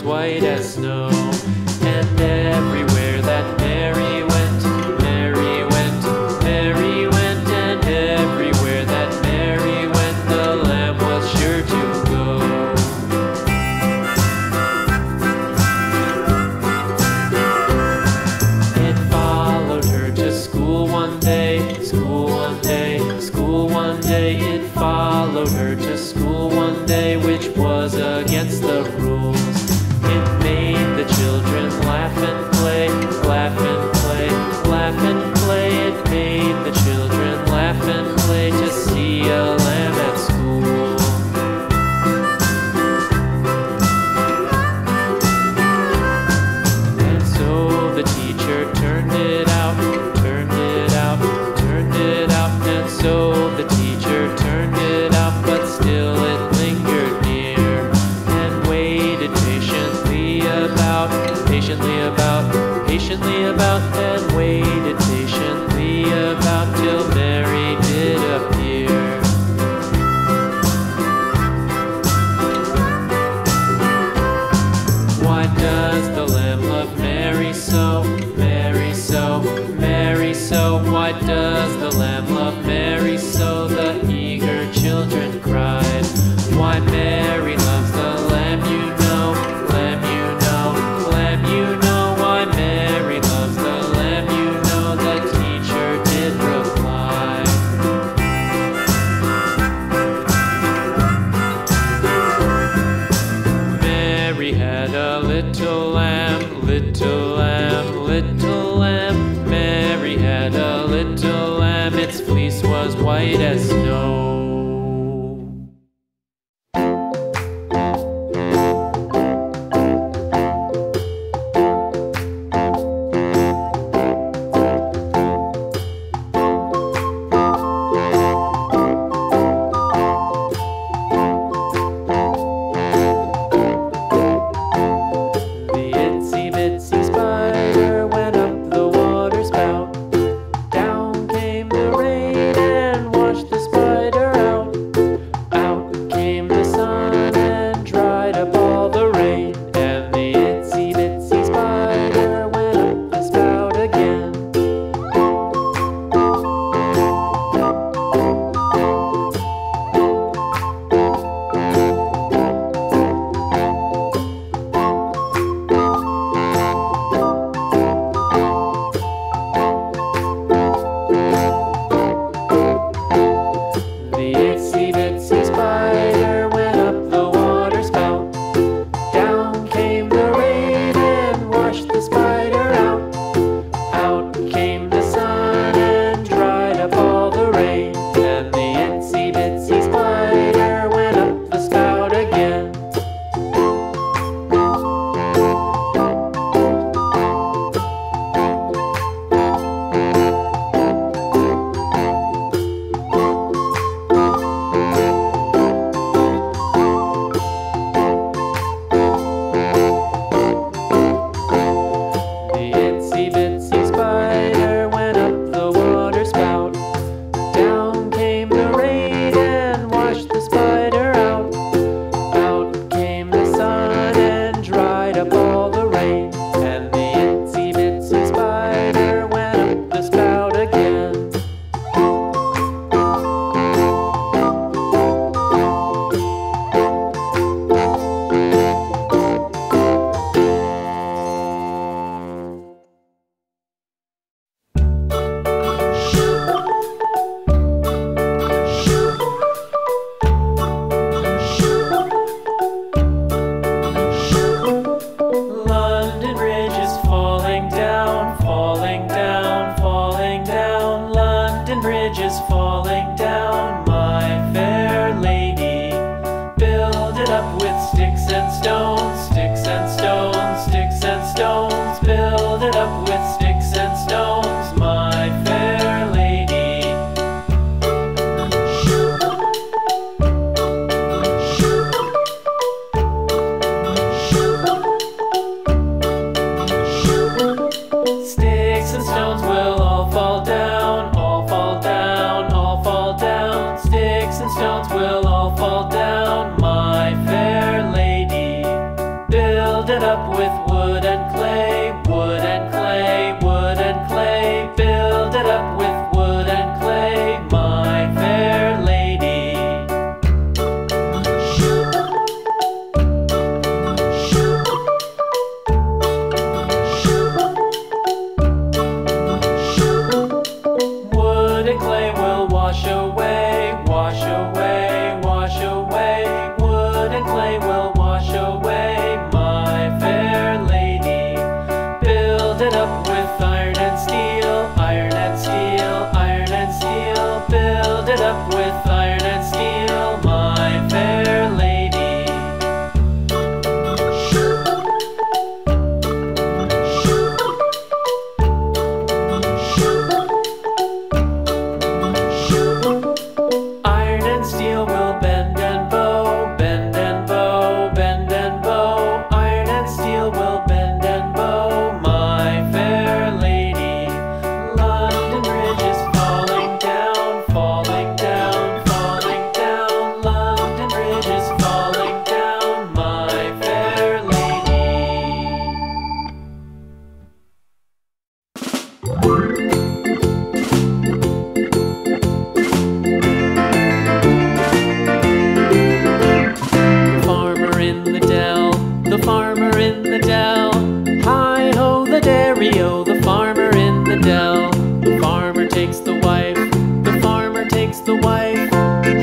white as snow. And everywhere that Mary went, Mary went, Mary went, and everywhere that Mary went, the lamb was sure to go. It followed her to school one day, school one day, school one day. It followed her to school one day, which was against the rules. It made the children laugh and play, laugh and play, laugh and play. It made the children laugh and play to see a lamb at school. And so the teacher turned it out, turned it out, turned it out. And so the teacher turned it out, but still it lingered near and waited patiently about, patiently about, patiently about, and waited patiently about till Mary did appear. Why does the lamb love Mary so, Mary so, Mary so? Why does the lamb love Mary so? The eager children cried. Why Mary loves the lamb, you know, lamb, you know, lamb, you know. Why Mary loves the lamb, you know, the teacher did reply. Mary had a little lamb, little lamb, little lamb. Mary had a little lamb, its fleece was white as snow. Spider Build it up with wood and clay, wood and clay, wood and clay. Build it up with wood and clay, my fair lady. Wood and clay will wash away, wash away, wash away. Wood and clay will wash away, my fair lady. Build it up with iron and steel, iron and steel, iron and steel. Build it up with iron and steel, my fair lady. Iron and steel will bend and bow, bend and bow, bend and bow. Iron and steel will bend and bow, my fair lady. London Bridge is falling down, falling down, falling down. London Bridge is falling down, my fair lady. The farmer in the dell, hi-ho the dairy-o, the farmer in the dell. The farmer takes the wife, the farmer takes the wife,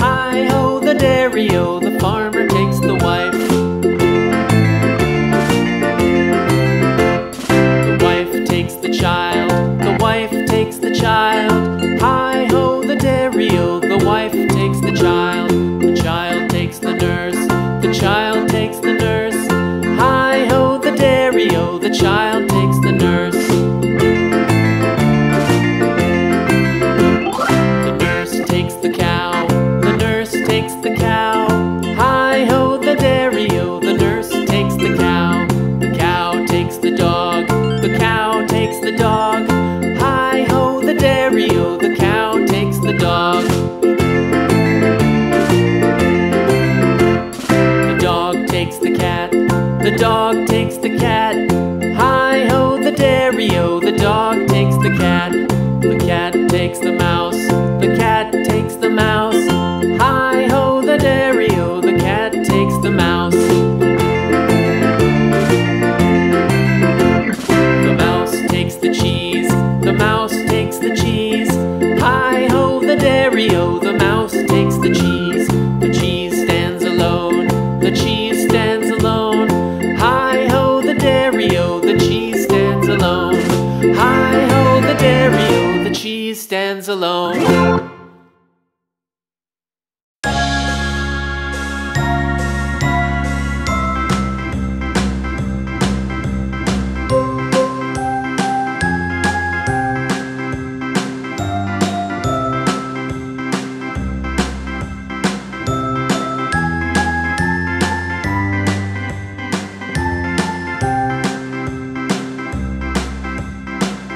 hi-ho the dairy-o, the farmer takes the wife. The wife takes the child, the wife takes the child, hi-ho the dairy-o, the wife takes the child. The child takes the nurse, the child takes the nurse, hi-ho the dairy-o, the child takes the nurse. The nurse takes the cow, the nurse takes the cow, hi-ho the dairy-o, the nurse takes the cow. The cow takes the dog, the cow takes the dog, hi-ho the dairy-o, the cow takes the dog. The dog takes the cat, the dog takes the cat, hi-ho the dairy-o, the dog takes the cat. The cat takes the mouse, the cat takes the mouse, hi-ho the dairy-o, the cat takes the mouse. The mouse takes the cheese, the mouse takes the cheese, hi-ho the dairy-o, the mouse takes the cheese. The cheese stands alone, the cheese stands alone, hi-ho the dairy-o, the cheese stands alone, hi-ho the dairy-o, the cheese stands alone.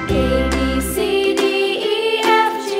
A, B, C, D, E, F, G,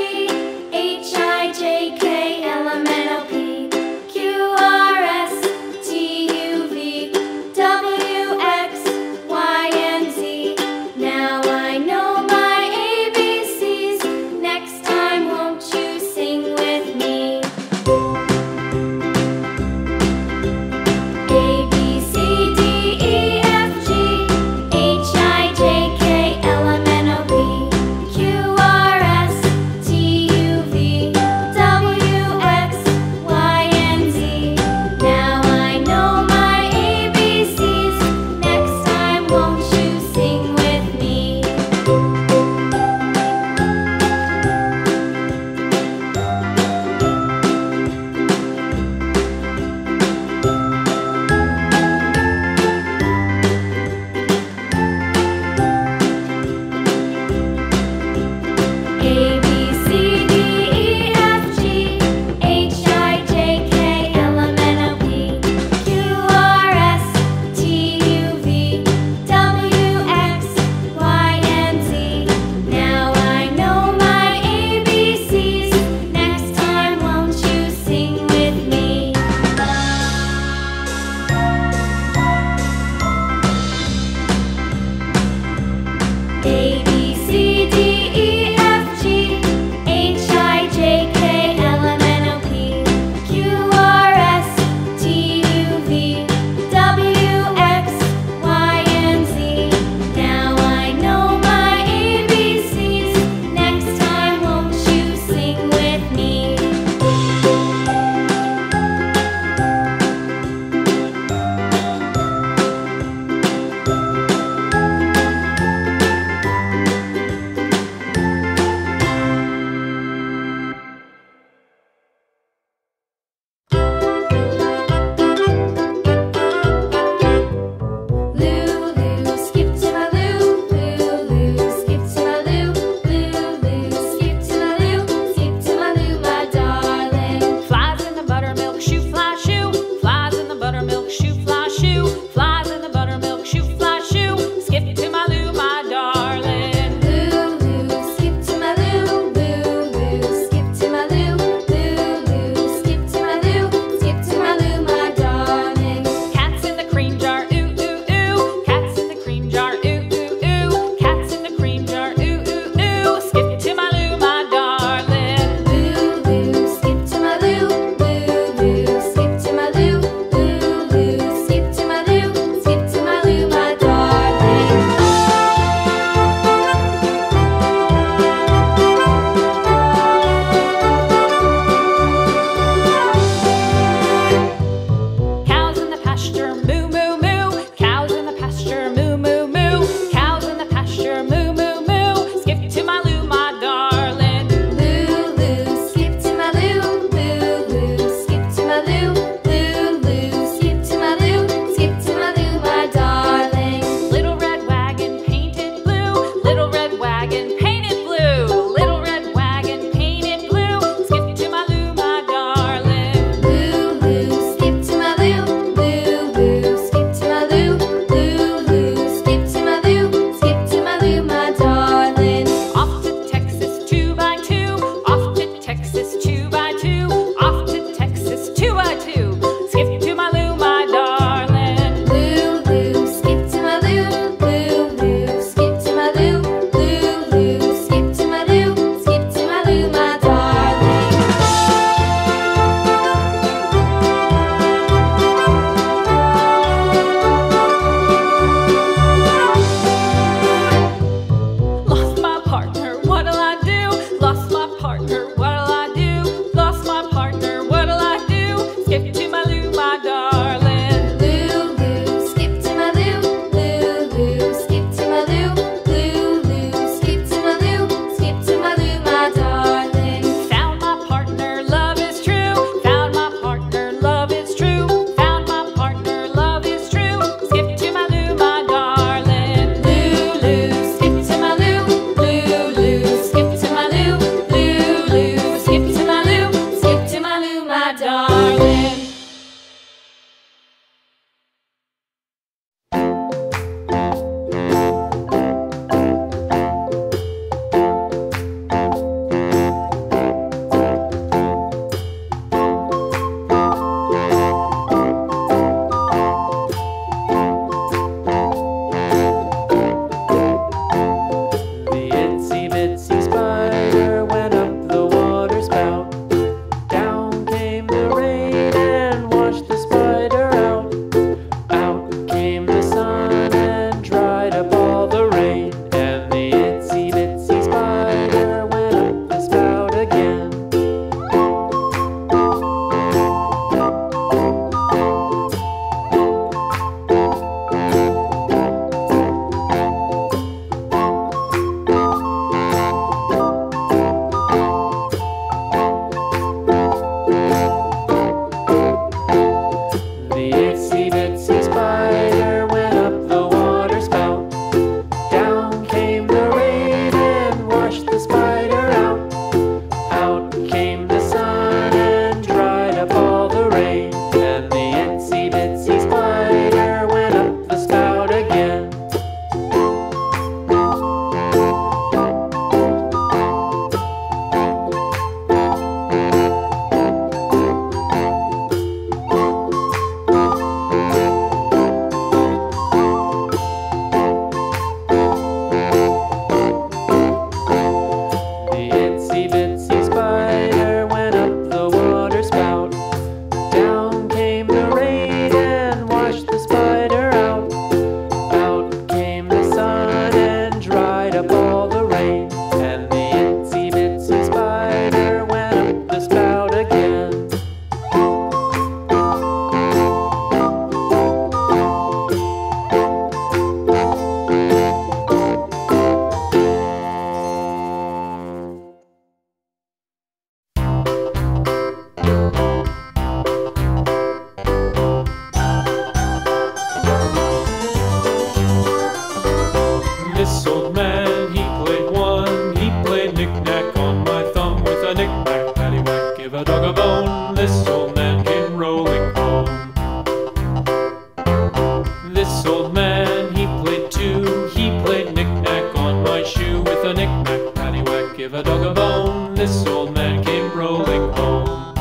this old man came rolling home.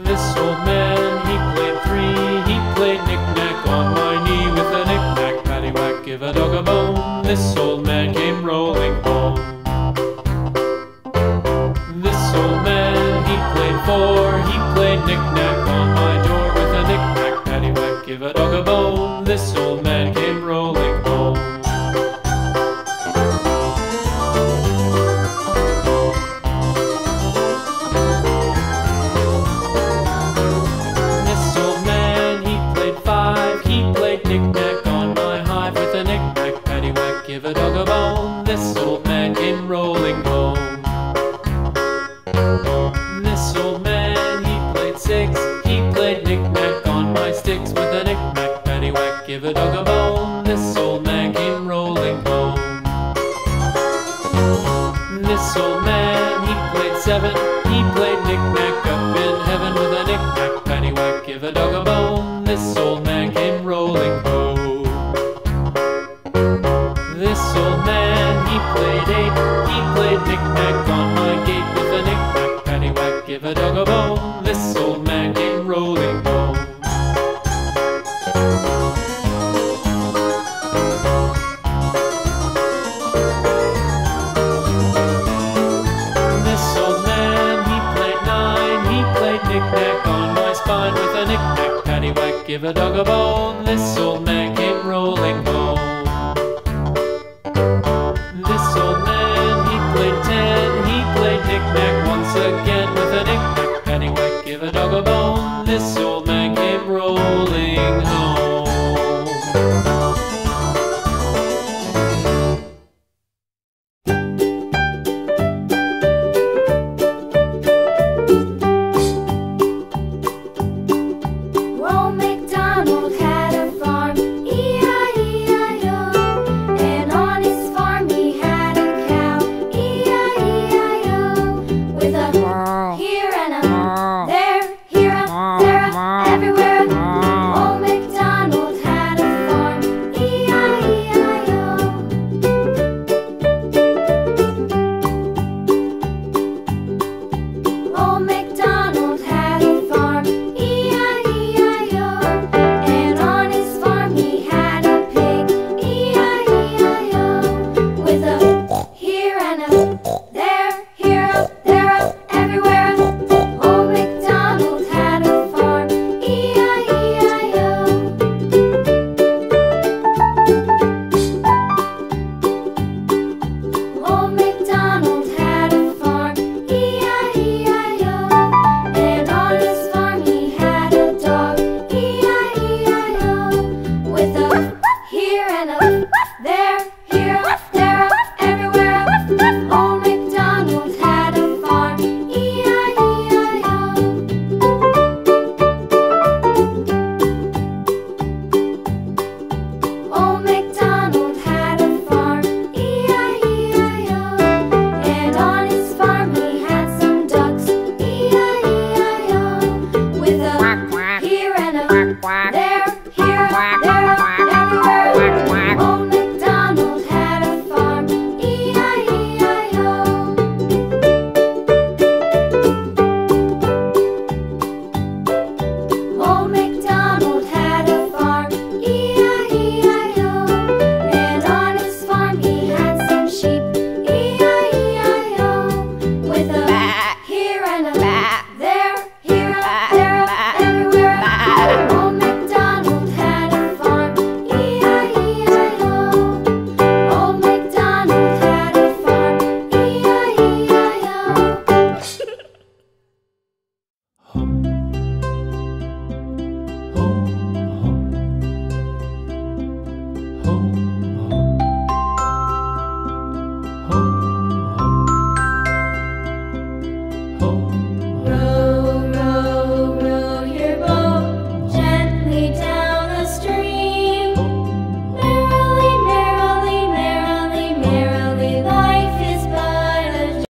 This old man, he played three. He played knick-knack on my knee with a knick-knack, paddywhack, give a dog a bone. This old man came rolling home. This old man, he played four. He played knick-knack on my door with a knick-knack, paddywhack, give a dog a bone. This old man came rolling home. This old man, he played five. He played knick-knack on my hive with a knick-knack, paddywhack, give a dog a bone. This old man came rolling home. This old man, he played six. He played knick-knack on my sticks with a knick-knack, paddywhack, give a dog a bone. This old man came rolling home. This old man, he played seven. He played knick-knack up in heaven with a knick-knack, paddywhack, give a dog a bone. This old man came rolling home. This old man, he played eight. He played knick-knack on my gate with a knick-knack, paddywhack, give a dog a bone. This old man came rolling home. This old man, he played nine. He played knick-knack on my spine with a knick-knack, paddywhack, give a dog a bone. This old man came rolling home. This old man, he played ten. He played knick-knack once again with a knick-knack, paddywhack, give a dog a bone. This old man came rolling home. Old MacDonald had a farm, E-I-E-I-O. And on his farm he had a cow, E-I-E-I-O. With a here and a there, here a there a everywhere. Old MacDonald had a farm, E-I-E-I-O. Old MacDonald had a farm, E-I-E-I-O. And on his farm he had a pig, E-I-E-I-O. With a here and a there, here a there a everywhere. Old MacDonald had a farm, E-I-E-I-O. Old MacDonald had a farm, E-I-E-I-O. And on his farm he had a dog, E-I-E-I-O. With a here and a there, here a there a everywhere. Old MacDonald had a farm, E-I-E-I-O. Old MacDonald had a farm, E-I-E-I-O. And on his farm he had some ducks, E-I-E-I-O. With a here and a there, here a there a everywhere. Old MacDonald had a farm, E-I-E-I-O. Old MacDonald had a farm, E-I-E-I-O. And on his farm he had some sheep, E-I-E-I-O. With a here and a there, here a there a everywhere. Old MacDonald had a farm, E-I-E-I-O. Old MacDonald had a farm, E-I-E-I-O. Hum, hum, hum, hum.